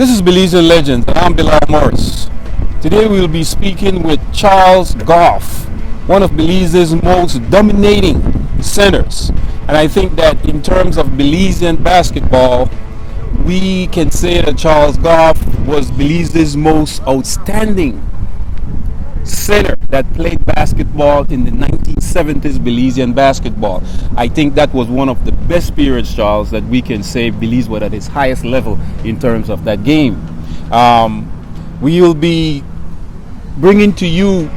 This is Belizean Legends, and I'm Bilal Morris. Today we'll be speaking with Charles Goff, one of Belize's most dominating centers. And I think that in terms of Belizean basketball, we can say that Charles Goff was Belize's most outstanding center that played basketball in the 1970s Belizean basketball. I think that was one of the best periods, Charles, that we can say Belize was at its highest level in terms of that game. We will be bringing to you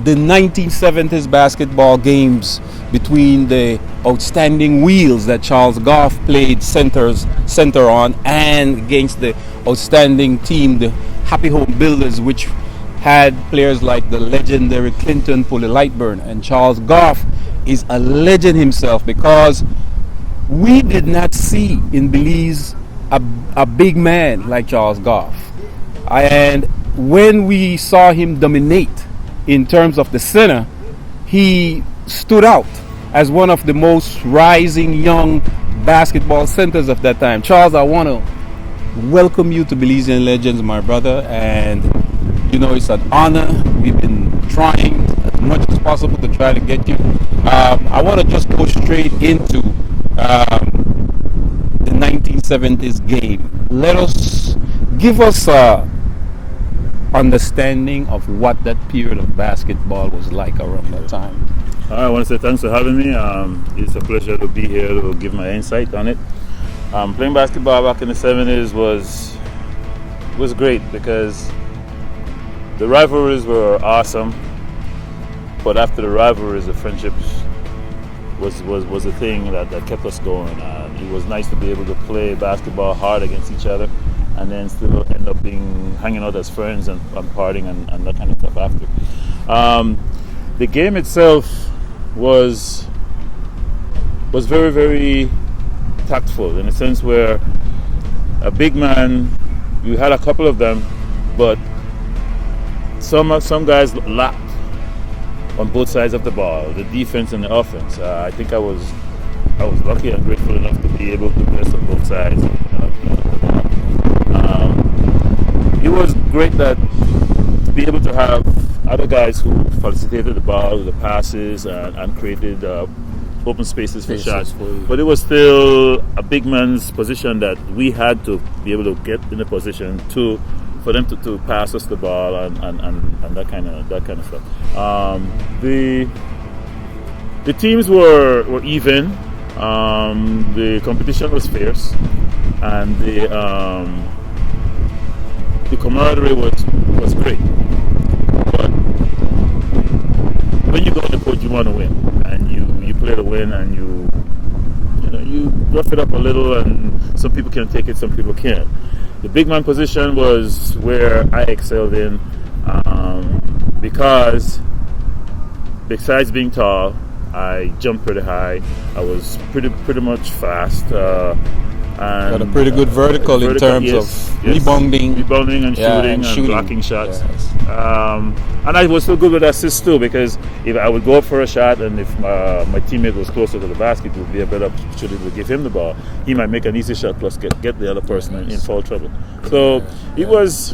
the 1970s basketball games between the outstanding wheels that Charles Goff played center on, and against the outstanding team, the Happy Home Builders, which had players like the legendary Clinton Pulley Lightburn. And Charles Goff is a legend himself, because we did not see in Belize a big man like Charles Goff. And when we saw him dominate in terms of the center, he stood out as one of the most rising young basketball centers of that time. Charles, I want to welcome you to Belizean Legends, my brother, and you know, it's an honor. We've been trying as much as possible to try to get you. I want to just go straight into the 1970s game. Give us a understanding of what that period of basketball was like around that time. I want to say thanks for having me. It's a pleasure to be here to give my insight on it. Playing basketball back in the 70s was great, because the rivalries were awesome, but after the rivalries, the friendships was a thing that kept us going. It was nice to be able to play basketball hard against each other, and then still end up hanging out as friends and partying and that kind of stuff after. The game itself was very, very tactful, in a sense where a big man, you had a couple of them, but some guys lacked on both sides of the ball, the defense and the offense. I think I was lucky and grateful enough to be able to play on both sides. It was great to be able to have other guys who facilitated the ball, the passes, and created open spaces for shots. But it was still a big man's position that we had to be able to get in a position for them to pass us the ball and that kind of stuff. The teams were even. The competition was fierce, and the camaraderie was great. But when you go on the court, you want to win, and you play to win, and you rough it up a little, and some people can take it, some people can't. The big man position was where I excelled in, because besides being tall, I jumped pretty high. I was pretty much fast. And got a pretty good vertical in terms of rebounding and shooting and blocking shots. Yes. And I was so good with assists too, because if I would go up for a shot, and if my teammate was closer to the basket, it would be a better opportunity to give him the ball. He might make an easy shot plus get the other person in foul trouble. So it was.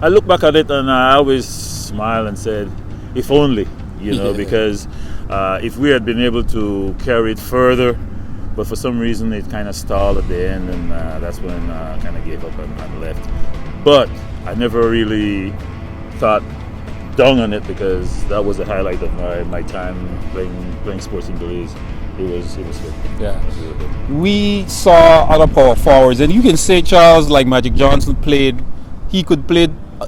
I look back at it and I always smile and said, if only, because if we had been able to carry it further. But for some reason, it kind of stalled at the end, and that's when I kind of gave up and left. But I never really thought down on it, because that was the highlight of my time playing sports in Belize. It was good. Yeah. It was really good. We saw other power forwards, and you can say Charles, like Magic Johnson,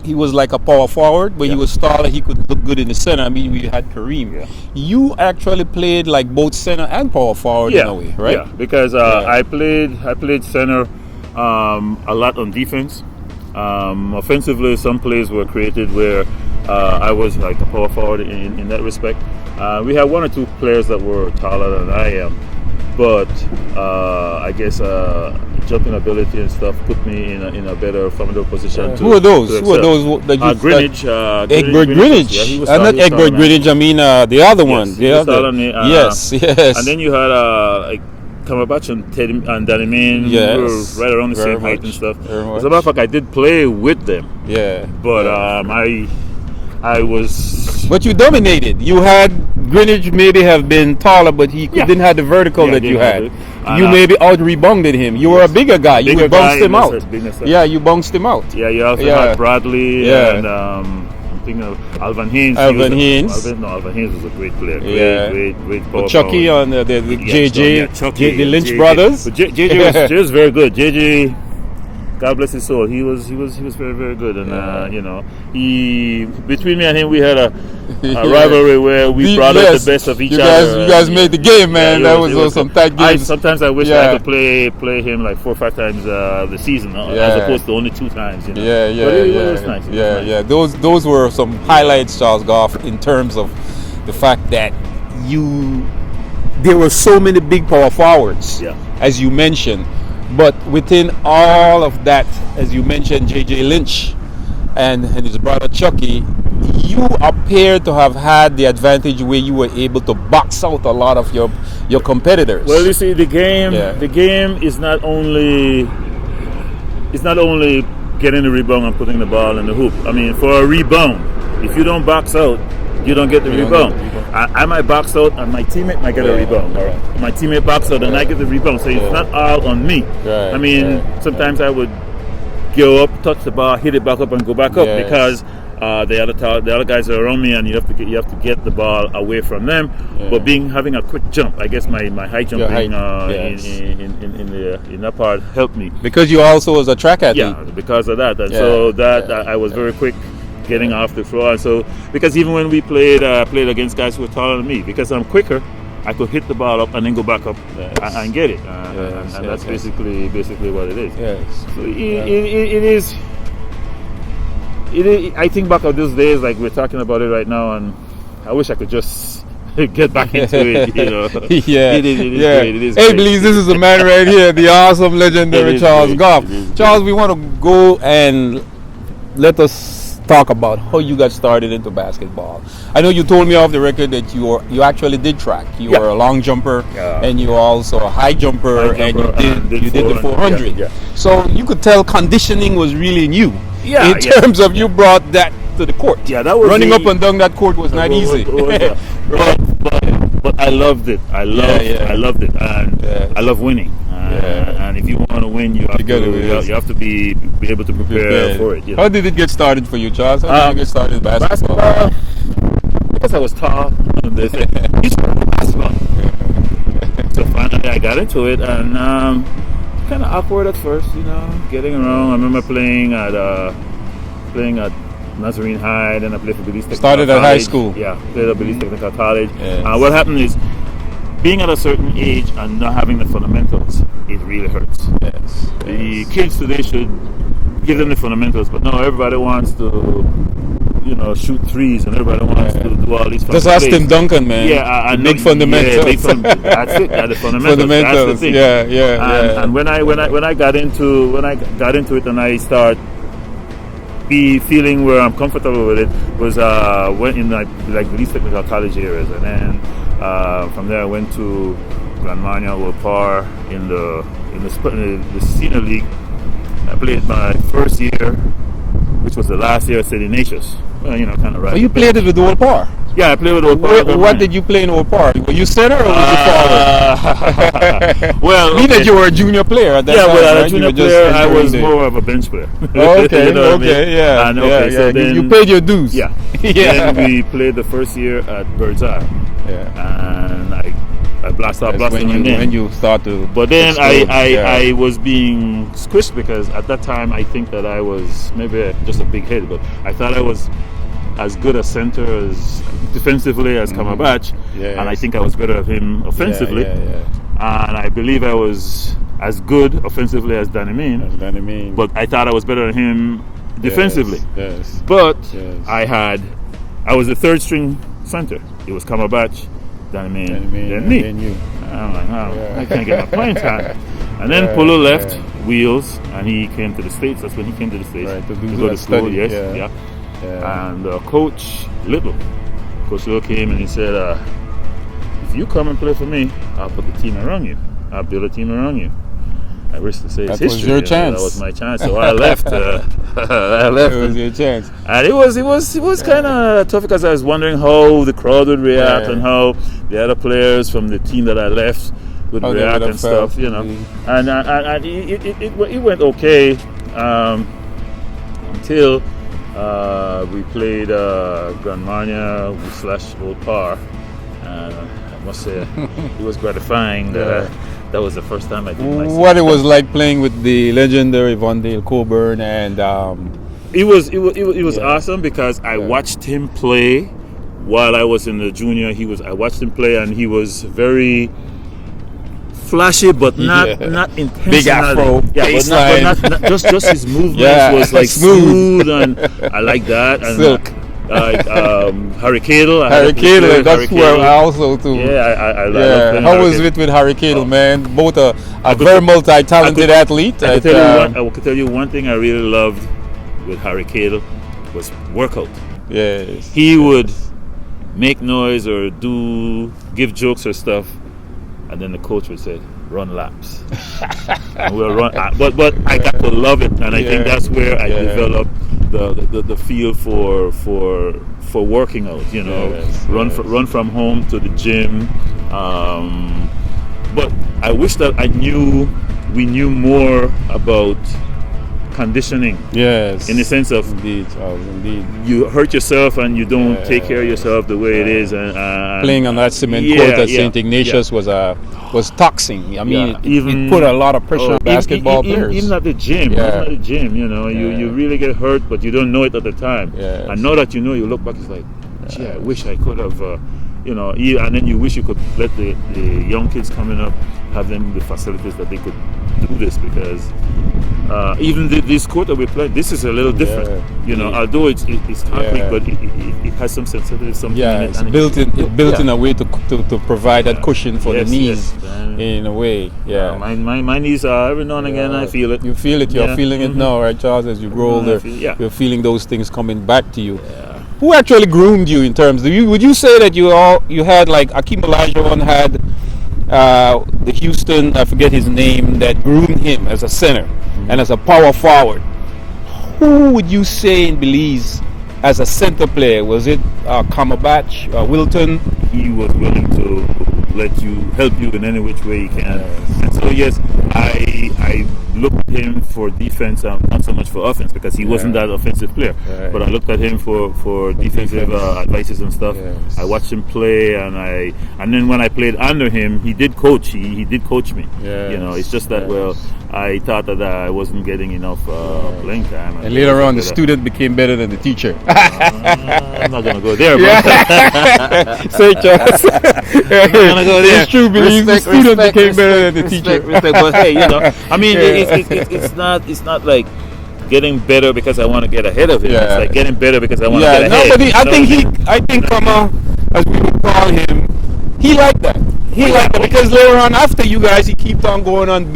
he was like a power forward, but he was taller. He could look good in the center. I mean, we had Kareem. Yeah. You actually played like both center and power forward in a way, right? Yeah, because I played center a lot on defense. Offensively, some plays were created where I was like a power forward in that respect. We had one or two players that were taller than I am, but I guess jumping ability and stuff put me in a better formidable position. Who are those? Grinage. Egbert Grinage. Yeah, he was not Egbert Grinage. I mean the other one. Yes. Yes. And then you had Cumberbatch and Danny Main were right around the same height and stuff. As a matter of fact, I did play with them. Yeah. But I was. But you dominated. You had Grinage maybe have been taller, but he didn't have the vertical that you had. You maybe out rebounded him. You were a bigger guy. You bounced him out. Yeah, you bounced him out. Yeah, you also had Bradley and I'm thinking of Alvan Haynes. Alvan Haynes was a great player. Great power. Chucky on the JJ, the Lynch brothers. But JJ was very good. JJ, God bless his soul. He was very, very good, and you know, between me and him, we had a rivalry where we brought out the best of each other. You guys made the game, man. That was some tight games. Sometimes I wish I could play him like 4 or 5 times the season, as opposed to only 2 times. You know? But it was nice. Those were some highlights, Charles Goff, in terms of the fact that there were so many big power forwards, as you mentioned. But within all of that, as you mentioned, J.J. Lynch and his brother Chucky, you appear to have had the advantage where you were able to box out a lot of your competitors. Well, you see, the game is not only getting the rebound and putting the ball in the hoop. I mean, for a rebound, if you don't box out, you don't get the rebound. I might box out and my teammate might get a rebound. Right. My teammate box out and I get the rebound. So it's not all on me. Right. I mean, sometimes I would go up, touch the ball, hit it back up, and go back up because the other guys are around me, and you have to get the ball away from them. But having a quick jump, I guess my high jumping in that part helped me. Because you also was a track athlete. Yeah, because of that, and so I was very quick getting off the floor. And so because even when we played against guys who were taller than me, because I'm quicker, I could hit the ball up and then go back up and get it. And that's basically what it is. Yes. So it is. I think back of those days, like we're talking about it right now, and I wish I could just get back into it, you know. It is great. It is hey, great. Belize, this is the man right here, the awesome, legendary Charles Goff. Charles, we want to go and let us talk about how you got started into basketball. I know you told me off the record that you actually did track. You were a long jumper, and you were also a high jumper, and you did the 400. So you could tell conditioning was really new. In terms of you brought that to the court. Yeah, that was running up and down that court was not easy. But I loved it. I loved it, and I love winning. And if you want to win, you have to be able to prepare for it. You know? How did it get started for you, Charles? How did you get started in basketball? Because I was tall. They said, "You should play basketball." So finally, I got into it, and kind of awkward at first, you know, getting around. I remember playing at Nazarene High, then I played for Belize Technical Started College. at high school. Yeah, played at Belize Technical College. What happened is, being at a certain age and not having the fundamentals, it really hurts. The kids today should give them the fundamentals, but no, everybody wants to, you know, shoot threes, and everybody wants to do all these. Just ask Tim Duncan, man. Big fundamentals. That's it. The fundamentals. That's the thing. And when I got into it, and I start feeling where I'm comfortable with it, was went in like Belize Technical College areas, and then from there I went to Grand Mania World Par in the senior league. I played my first year, which was the last year at St. Ignatius. Well, you know, kind of right. So you played it with Old Par? Yeah, I played with Old Par. What did you play in Old Par? Were you center or was you forward? Well, meaning you were a junior player at that time. Yeah, well, as a junior player, I was more of a bench player. Okay, you know okay, so then you paid your dues. Yeah. Then we played the first year at Belize's. And I blasted when you start to. But then I was being squished because at that time I think that I was maybe just a big head, but I thought I was as good a center as defensively as Cumberbatch, and I think I was better than him offensively. And I believe I was as good offensively as Danny Main, but I thought I was better than him defensively. But I was the third string center. It was Cumberbatch, Danny Main, then me. I'm like, I can't get my playing time. And then Polo left, Wheels, and he came to the States. That's when he came to the States. To go to school, And Coach Little came and he said, if you come and play for me, I'll put the team around you. build a team around you. I wish to say it's that was history. your chance. That was my chance. So I left. I left. It was your chance. And it was kind of tough because I was wondering how the crowd would react and how the other players from the team that I left would react and stuff, you know. And it went okay until we played Grand Marnia / Old Par. I must say it was gratifying that that was the first time I did myself. What it was like playing with the legendary Von Dale Coburn and it was awesome because I watched him play while I was in the junior. I watched him play and he was very flashy, but not intense. Big afro, but not just his movements was like smooth, and I like that. And silk. Harry Cadle. That's where I also too. I love How was it with Harry Cadle, man? Both a very multi-talented athlete. I could tell you one thing I really loved with Harry Cadle was workout. Yes. He would make noise or give jokes or stuff, and then the coach would say, "Run laps." And we'll run. But I got to love it, and I think that's where I developed the feel for working out. You know, run from home to the gym. But I wish that we knew more about conditioning. Yes. In the sense of indeed, you hurt yourself and you don't take care of yourself the way it is. And playing on that cement court at St. Ignatius was taxing. I mean, it put a lot of pressure on basketball players. Even at the gym, you know, you really get hurt, but you don't know it at the time. Yes. And now that you know, you look back, it's like, gee, I wish I could have, you know, and then you wish you could let the young kids coming up have them the facilities that they could do this, because even this court that we play, this is a little different. You know, although it's concrete, but it has some sensitivity, something in it. It's built in a way to provide that cushion for the knees in a way. My knees are every now and again I feel it. You feel it. You're feeling it now, right, Charles? As you grow older, you're feeling those things coming back to you. Who actually groomed you in terms? Would you say that you had like Akeem Olajuwon had the Houston, I forget his name, that groomed him as a center and as a power forward? Who would you say in Belize as a center player? Was it Cumberbatch, Wilton? He was willing to help you in any which way he can. And so yes, I looked at him for defense, not so much for offense, because he wasn't that offensive player. But I looked at him for defensive advices and stuff. I watched him play, and then when I played under him, he did coach. He did coach me. You know, it's just that I thought that I wasn't getting enough playing time. And later on, the student became better than the teacher. I'm not gonna go there, but say Charles. It's true, Belize. The student became better than the teacher. But hey, you know, I mean, it's not like getting better because I want to get ahead of him. It's like getting better because I want to get ahead. But I think Cama, as we would call him, he liked that. He liked that because later on, after you guys, he kept on going on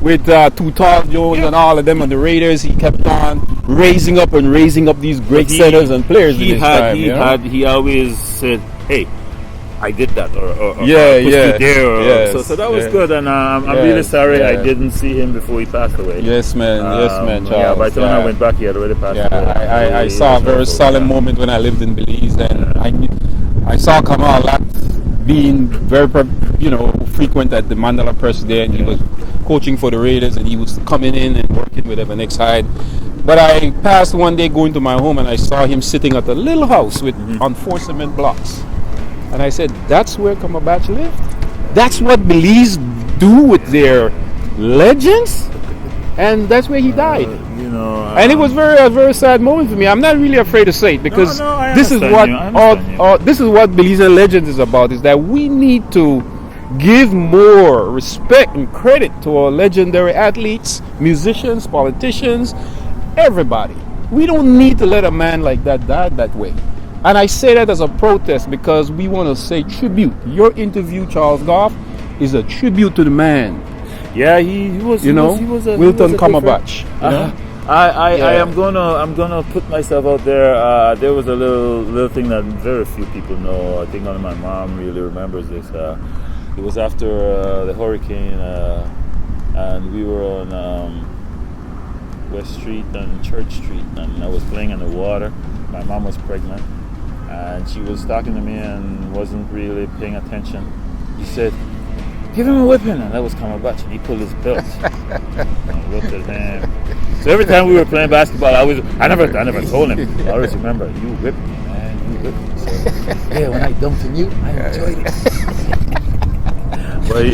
with Too Tall Jones and all of them on the Raiders. He kept on raising up these great centers and players. He always said, "Hey, I did that," or pushed you there. So that was good, and I'm really sorry I didn't see him before he passed away. Yes, man. Charles. By the time I went back, he had already passed away. I saw a very solemn moment when I lived in Belize, and I saw Cama a lot, being very frequent at the Mandela Press there, and he was coaching for the Raiders, and he was coming in and working with them on next side. But I passed one day going to my home, and I saw him sitting at a little house with on 4 cement blocks. And I said, that's where Cumberbatch lived? That's what Belize do with their legends? And that's where he died. And it was a very sad moment for me. I'm not really afraid to say it, because this is what Belizean Legends is about, is that we need to give more respect and credit to our legendary athletes, musicians, politicians, everybody. We don't need to let a man like that die that way. And I say that as a protest, because we want to say tribute. Your interview, Charles Goff, is a tribute to the man. Yeah, he was. Wilton Cumberbatch. I'm gonna put myself out there. There was a little thing that very few people know. I think only my mom really remembers this. It was after the hurricane, and we were on West Street and Church Street, and I was playing in the water. My mom was pregnant, and she was talking to me and wasn't really paying attention. He said, "Give him a whipping," and that was Cumberbatch, and he pulled his belt. I looked at him. So every time we were playing basketball, I never told him. I always remember, "You whipped me, man. You whipped me." So, yeah, when I dumped on you, I enjoyed it. But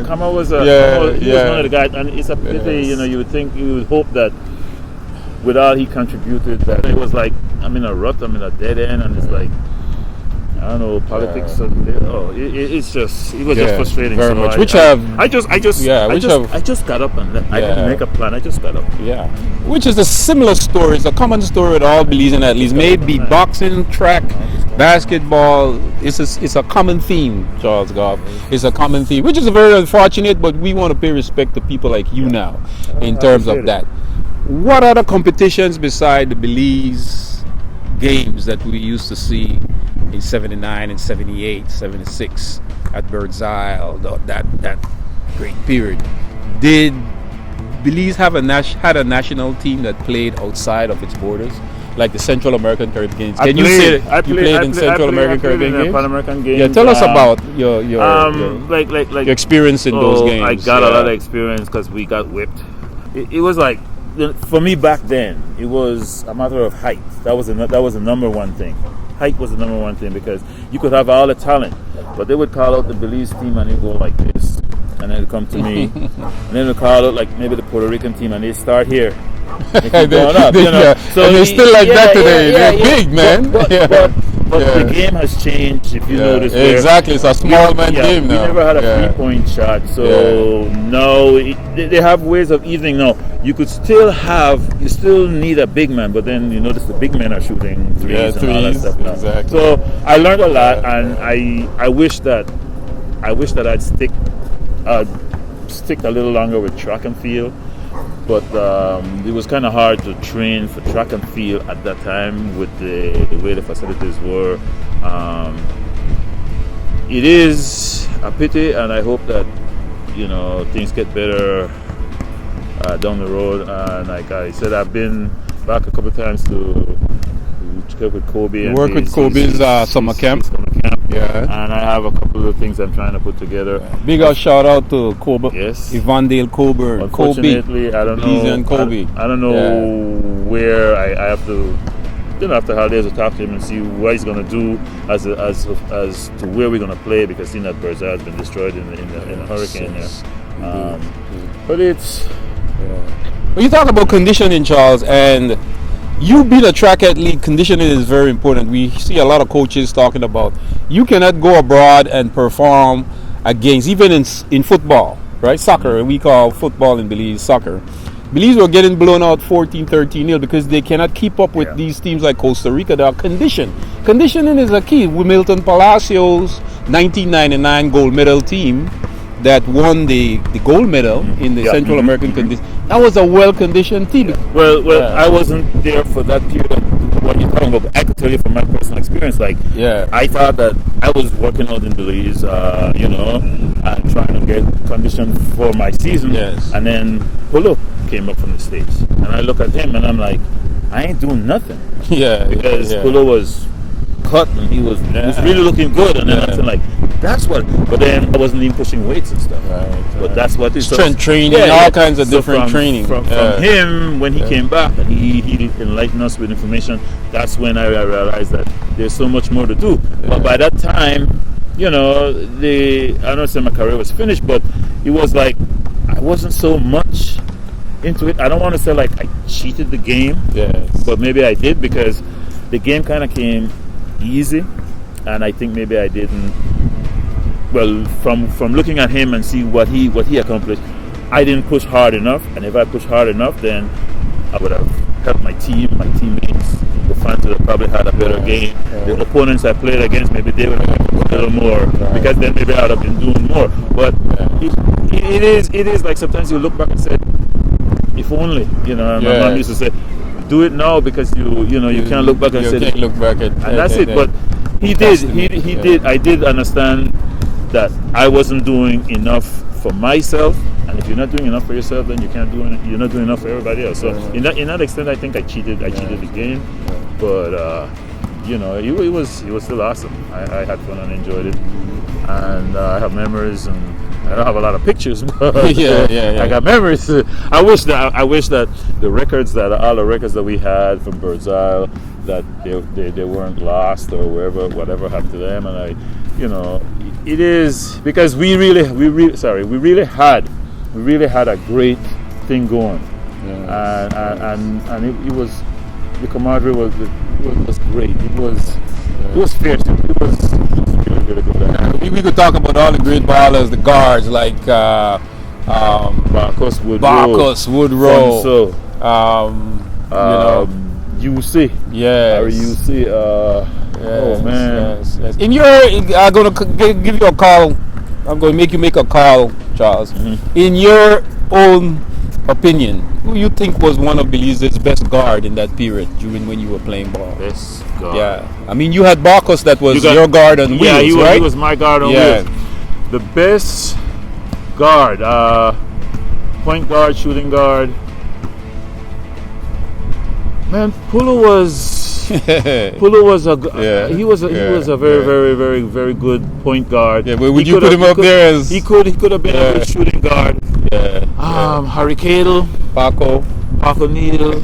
Cama was one of the guys, and it's a pity. You would hope that with all he contributed, that it was like I'm in a rut, I'm in a dead end, and it's like I don't know, politics. It was just frustrating. Very much. I just got up and left. I didn't make a plan. I just got up. Yeah. Which is a similar story. It's a common story with all Belizean athletes. Maybe boxing, track, basketball. It's a common theme, Charles Goff. It's a common theme, which is very unfortunate. But we want to pay respect to people like you now, in terms of that. What other competitions beside the Belize games that we used to see in 79 and 78, 76 at Belize'S, that great period? Did Belize have had a national team that played outside of its borders, like the Central American Caribbean Games? Can you say that you played in Central American Caribbean Games? Pan American Games. Yeah, tell us about your experience in those games. I got a lot of experience because we got whipped. It was like, for me back then, it was a matter of height. That was the number one thing. Height was the number one thing, because you could have all the talent, but they would call out the Belize team and they go like this, and then they'd come to me, and then they'd call out like maybe the Puerto Rican team, and they start here. They keep going up, So and they're still like that today. They're big, man. But the game has changed, if you notice. Exactly, it's a small man game now. We never had a 3-point shot, so no, they have ways of evening now. You still need a big man, but then you notice the big men are shooting threes and all that stuff now. Exactly. So I learned a lot, and I wish that I'd stick a little longer with track and field. But it was kind of hard to train for track and field at that time with the way the facilities were. It is a pity, and I hope that things get better down the road. And like I said, I've been back a couple of times to work with Kobe. Work with Kobe's summer camp. Yeah. And I have a couple of things I'm trying to put together. Big shout out to Kobe. Yes. Evandale Coburn. Unfortunately, I don't know. Belizean Kobe. I don't know where I have to. After holidays, I'll talk to him and see what he's going to do as to where we're going to play, because that Belize's has been destroyed in the hurricane there. But it's. Well, you talk about conditioning, Charles, and you being a track athlete, conditioning is very important. We see a lot of coaches talking about you cannot go abroad and perform against, even in football, right? Soccer, we call football in Belize soccer. Belize were getting blown out 14-13-0 because they cannot keep up with these teams like Costa Rica. They are conditioned. Conditioning is a key. Milton Palacios' 1999 gold medal team that won the gold medal in the Central American condition. That was a well-conditioned team. Well, I wasn't there for that period of what you're talking about, but I could tell you from my personal experience, I thought that I was working out in Belize, and trying to get conditioned for my season. Yes. And then Polo came up from the States. And I look at him and I'm like, I ain't doing nothing. Because Polo was cut and he was really looking good, and then I'm saying like, that's what. But then I wasn't even pushing weights and stuff. But that's what it's strength training, all kinds of different training. From him, when he came back and he enlightened us with information, that's when I realized that there's so much more to do. But by that time, I don't say my career was finished, but it was like I wasn't so much into it. I don't want to say like I cheated the game, but maybe I did, because the game kind of came easy, and I think maybe I didn't. Well, from looking at him and see what he accomplished, I didn't push hard enough. And if I pushed hard enough, then I would have helped my teammates. The fans would have probably had a better game. The opponents I played against, maybe they would have a little more, because then maybe I would have been doing more. But it is like sometimes you look back and say, if only, my mom used to say, do it now, because you can't look back and say, can't look back at, and that's it. But he did. I did understand that I wasn't doing enough for myself, and if you're not doing enough for yourself, then you can't do it. You're not doing enough for everybody else. So in that extent, I think I cheated the game, but you know, it was still awesome. I had fun and enjoyed it, and I have memories, and I don't have a lot of pictures, but I got memories. I wish that the records all the records that we had from Belize, that they weren't lost or whatever happened to them. And I, you know, it is because we really had a great thing going, and it was, the camaraderie was great. It was fierce. It was really good. We could talk about all the great ballers, the guards like Barcus, Woodrow, so you know, UC, yes, UC. Oh man, yes. I'm gonna give you a call. I'm going to make you make a call, Charles. Mm-hmm. In your own opinion, who you think was one of Belize's best guard in that period during when you were playing ball? Best guard. Yeah, I mean you had Barcus that was your guard on wheels, right? He was my guard on wheels. The best guard, point guard, shooting guard. Man, Pulu was he was a very good point guard. Yeah, but would you put him up there as he could have been a good shooting guard. Harry Cadle, Paco Neal,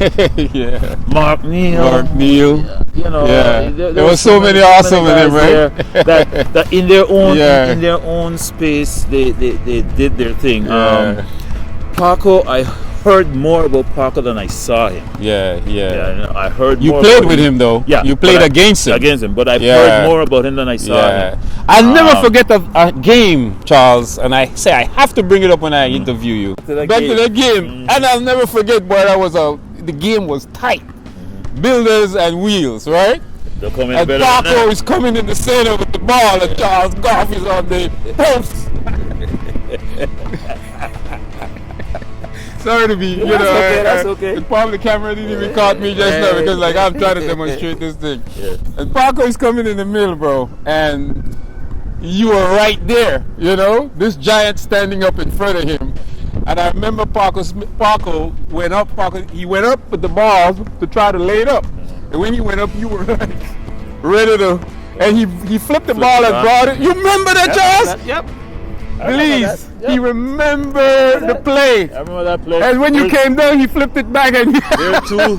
Mark Neal. You know, there was so many awesome in him, right? that in their own space they did their thing. Paco, I heard more about Paco than I saw him. I heard you more. You played with him though. Yeah, you played against him. But I've heard more about him than I saw him. I'll never forget a game, Charles, and I say I have to bring it up when I interview you. Back to that game, and I'll never forget, boy, the game was tight. Builders and wheels, right? And Paco is coming in the center with the ball, and Charles Goff is on the post. Sorry to be, that's okay. Probably the camera didn't even caught me just now because like I'm trying to demonstrate this thing. Yeah. And Paco is coming in the middle, bro, and you were right there, you know, this giant standing up in front of him. And I remember Paco went up with the ball to try to lay it up. And when he went up, you were like ready to, and he flipped the ball and brought it. You remember that, Charles? Yep. Please, he remembered the play. I remember that play. And when you came down, he flipped it back. And there are two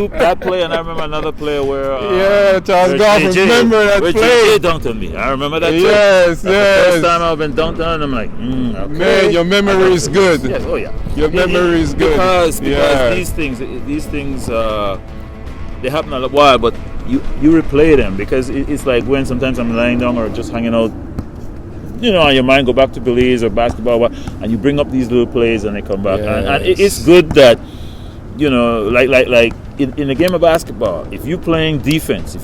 that play, and I remember another play where Charles Goff remember that play. JJ dunked on me. I remember that play. Yes. The first time I've been dunked on, I'm like, okay. Man, your memory is good. Yes, oh yeah. Your memory is good. Because these things they happen a while, but you replay them because it's like when sometimes I'm lying down or just hanging out. You know, your mind go back to Belize or basketball, and you bring up these little plays and they come back. Yes. And it's good that, you know, like in a game of basketball, if you're playing defense, in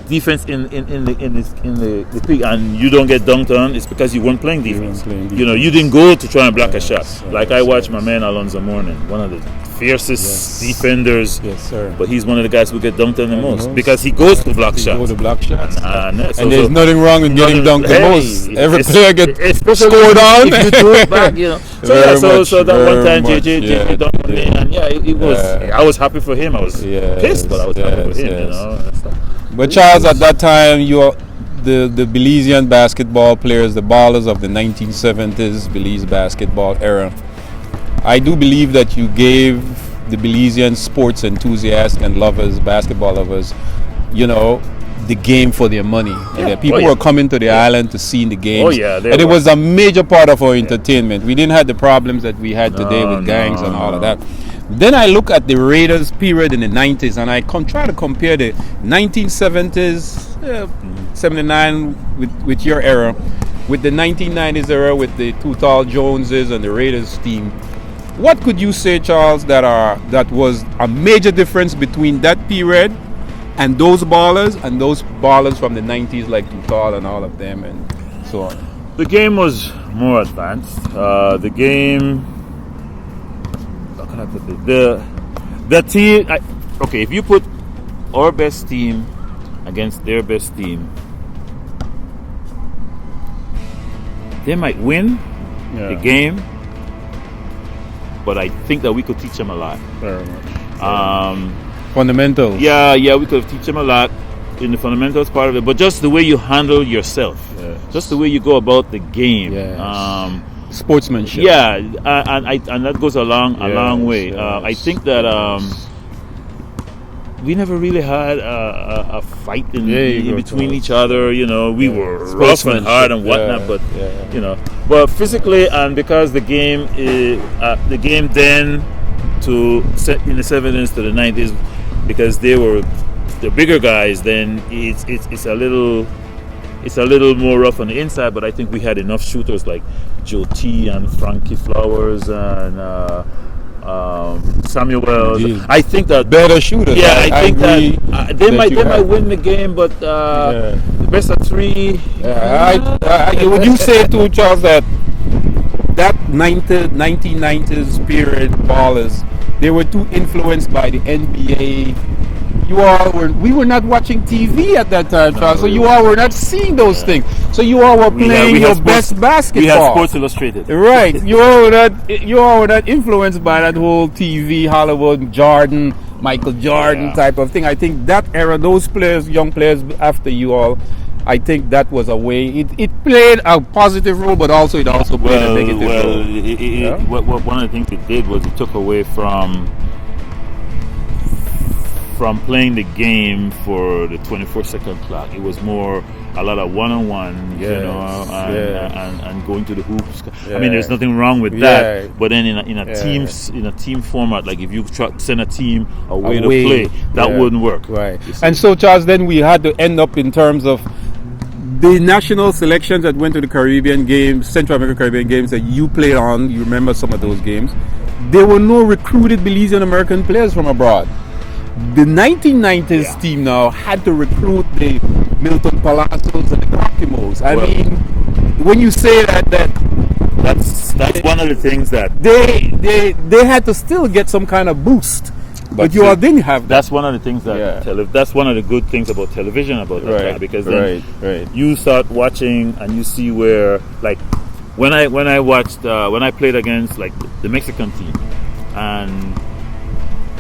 the peak and you don't get dunked on, it's because you weren't playing defense. You know, you didn't go to try and block a shot. Like I watched my man Alonzo Morning, one of the fiercest defenders. Yes, sir. But he's one of the guys who get dunked on the most because he goes to block shots. Go to block shots. And there's nothing wrong with getting dunked the most. Every player gets scored on. If you do it back, you know. So that one time JJ dunked on me, and it was. I was happy for him. I was pissed, but I was happy for him. You know. But Charles, at that time, you are the Belizean basketball players, the ballers of the 1970s Belize basketball era. I do believe that you gave the Belizean sports enthusiasts and lovers, basketball lovers, you know, the game for their money. People were coming to the island to see the games. And it was a major part of our entertainment. We didn't have the problems that we had today with gangs and all of that. Then I look at the Raiders period in the 90s and I try to compare the 1970s, 79 with your era, with the 1990s era with the Tutal Joneses and the Raiders team. What could you say, Charles, that was a major difference between that period and those ballers from the 90s like Tutal and all of them and so on? The game was more advanced. The game... The team, if you put our best team against their best team, they might win the game, but I think that we could teach them a lot. Very much. Fundamentals. Yeah, we could teach them a lot in the fundamentals part of it, but just the way you handle yourself, just the way you go about the game. Sportsmanship. Yeah, and that goes a long way. I think that we never really had a fight in between each other. You know, we were rough and hard and whatnot, but you know, but physically, and because the game then to set in the 70s to the 90s, because they were the bigger guys, then it's a little more rough on the inside. But I think we had enough shooters like Joe T and Frankie Flowers and Samuel Wells. Indeed. I think that better shooters. Yeah, I think that they might win the game, but the best of three. Would you say too, Charles, that 1990s period ballers, they were too influenced by the NBA? We were not watching TV at that time, Charles, so you all were not seeing those things. So you all were playing your best basketball. We had Sports Illustrated. Right. You all were not influenced by that whole TV, Hollywood, Jordan, Michael Jordan type of thing. I think that era, those players, young players after you all, I think that was a way. It played a positive role, but also it also played a negative role. One of the things it did was it took away from playing the game for the 24-second clock. It was more a lot of one-on-one, and going to the hoops. I mean, there's nothing wrong with that. But then in a team format, like if you send a team away to play, that wouldn't work. Right. And so, Charles, then we had to end up in terms of the national selections that went to the Caribbean games, Central American Caribbean games that you played on. You remember some of those games. There were no recruited Belizean American players from abroad. The 1990s team now had to recruit the Milton Palazos and the Cockimos. I mean, when you say that's one of the things that they had to still get some kind of boost. But you all didn't have that. That's one of the things that that's one of the good things about television about that time, because then you start watching and you see where, like, when I played against like the Mexican team, and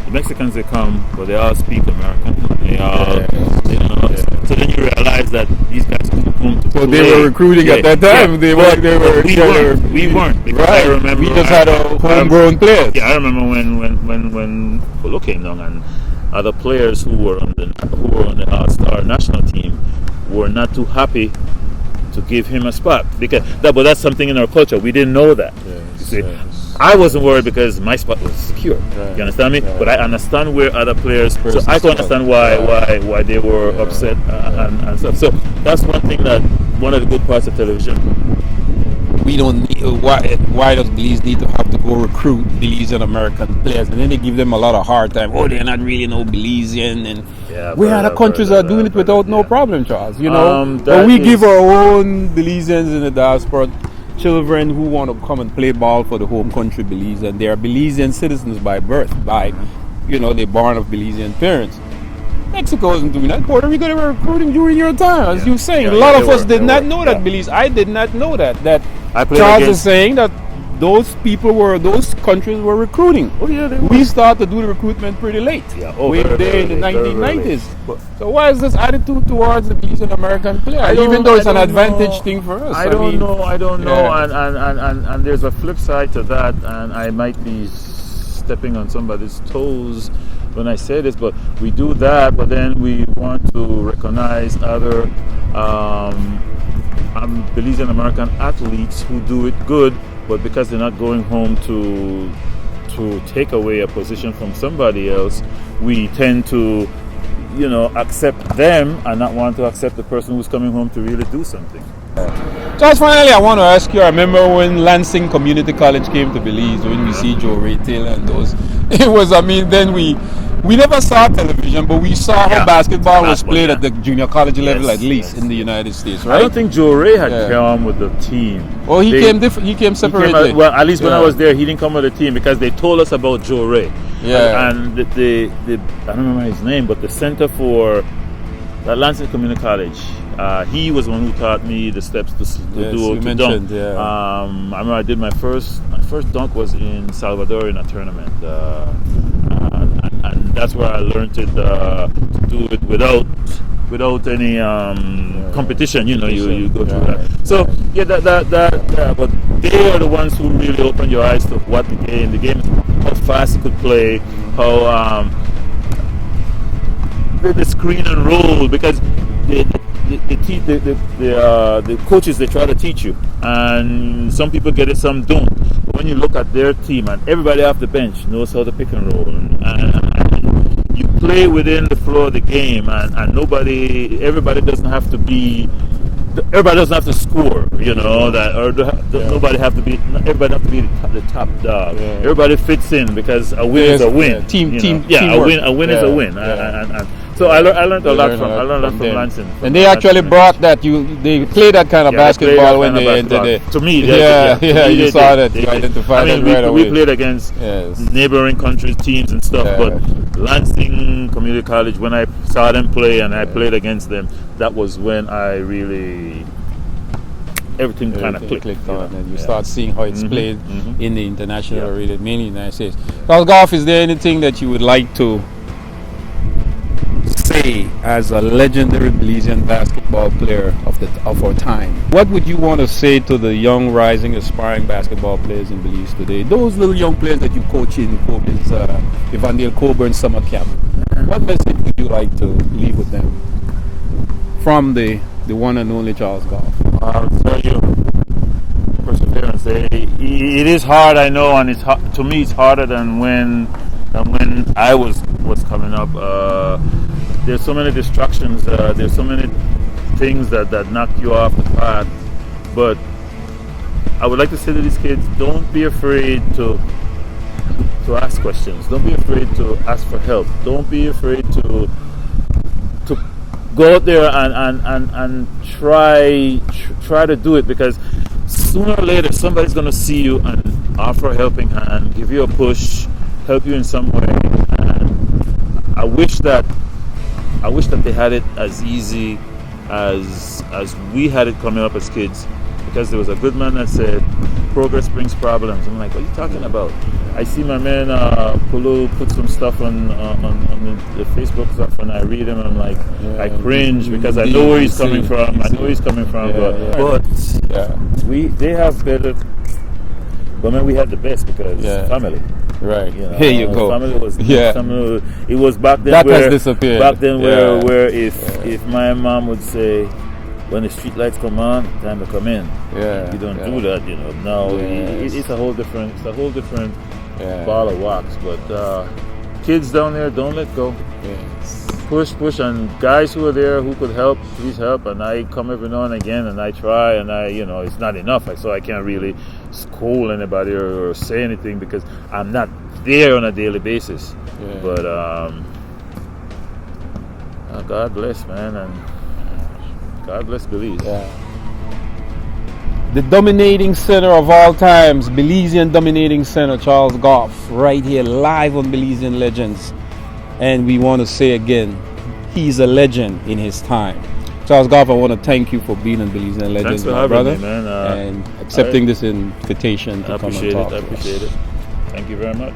the Mexicans, they come, but they all speak American. They all, so then you realize that these guys come to play. They were recruiting at that time. We weren't. Because I remember we just had a homegrown players. Yeah, I remember when Polo came down, and other players who were on the All-Star national team were not too happy to give him a spot, but that's something in our culture. We didn't know that. You see. I wasn't worried because my spot was secure. You understand me? But I understand where other players. So I can understand why they were upset and stuff. So that's one thing one of the good parts of television. We don't need. Why does Belize need to have to go recruit Belizean American players, and then they give them a lot of hard time? Oh, they're not really no Belizean, and we other countries are doing it without no problem, Charles. You know, but we give our own Belizeans in the diaspora children who want to come and play ball for the home country Belize, and they are Belizean citizens by birth, they're born of Belizean parents. Mexico isn't doing that. Puerto Rico, they were recruiting during your time, as you were saying. A lot of us did not know that, Belize. I did not know that Charles is saying that those countries were recruiting. Oh yeah, they were. We started to do the recruitment pretty late. Way there in the 1990s. So why is this attitude towards the Belizean American player? Even though it's an advantage thing for us. I don't know. And there's a flip side to that, and I might be stepping on somebody's toes when I say this, but we do that, but then we want to recognize other Belizean American athletes who do it good, but because they're not going home to take away a position from somebody else, we tend to accept them and not want to accept the person who's coming home to really do something. Just finally, I want to ask you, I remember when Lansing Community College came to Belize, when we see Joe Ray Taylor and those, then we never saw television, but we saw how basketball was played at the junior college level, at least in the United States, right? I don't think Joe Ray had come with the team. Oh, he came different. He came separately. At least when I was there, he didn't come with the team because they told us about Joe Ray. Yeah. And the I don't remember his name, but the center for Lansing Community College, He was the one who taught me the steps to dunk. Yeah. I remember I did my first dunk was in Salvador in a tournament, and that's where I learned it to do it without any competition. You go through that. So but they are the ones who really opened your eyes to what the game, how fast it could play, how the screen and roll, because the coaches, they try to teach you, and some people get it, some don't. But when you look at their team, and everybody off the bench knows how to pick and roll, and you play within the flow of the game, and everybody doesn't have to score, everybody have to be the top dog. Yeah. Everybody fits in, because a win is a win. Teamwork. A win is a win. And so I learned a lot from Lansing. And they actually brought that. They play that kind of basketball when they entered it. To me, you saw that. You identified it right away. We played against neighboring countries, teams and stuff, but Lansing Community College, when I saw them play and I played against them, that was when I really everything kind of clicked on, and you start seeing how it's played in the international arena, mainly in the United States. Now, Goff, is there anything that you would like to say as a legendary Belizean basketball player of our time? What would you want to say to the young, rising, aspiring basketball players in Belize today? Those little young players that you coach in Coburn's, Evandale Coburn summer camp. What message would you like to leave with them from the one and only Charles Goff? I'll tell you, perseverance. It is hard, I know, and to me it's harder than when I was coming up. There's so many distractions. There's so many things that knock you off the path. But I would like to say to these kids, don't be afraid to ask questions. Don't be afraid to ask for help. Don't be afraid to go out there and try to do it, because sooner or later somebody's going to see you and offer a helping hand, give you a push, help you in some way. And I wish that they had it as easy as we had it coming up as kids, because there was a good man that said progress brings problems. I'm like, what are you talking about? I see my man Pulu put some stuff on the Facebook stuff, and I read him, and I'm like, I cringe, because I know where he's coming from. But they have better. But man, we had the best, because family. Right. Here you go. Family was it was back then. That where, has disappeared. Back then, where if my mom would say, when the street lights come on, time to come in. You don't do that, Now it's a whole different. It's a whole different ball of wax. But kids down there, don't let go. Push, and guys who are there who could help, please help. And I come every now and again, and I try, and it's not enough. So I can't really scold anybody or say anything, because I'm not there on a daily basis. But God bless, man, and God bless Belize. The dominating center of all times, Belizean dominating center, Charles Goff, right here live on Belizean Legends. And we want to say again, he's a legend in his time. Charles Goff, I want to thank you for being on Belizean Legends, my brother, me, man. and accepting this invitation to come and talk. I appreciate it. Thank you very much.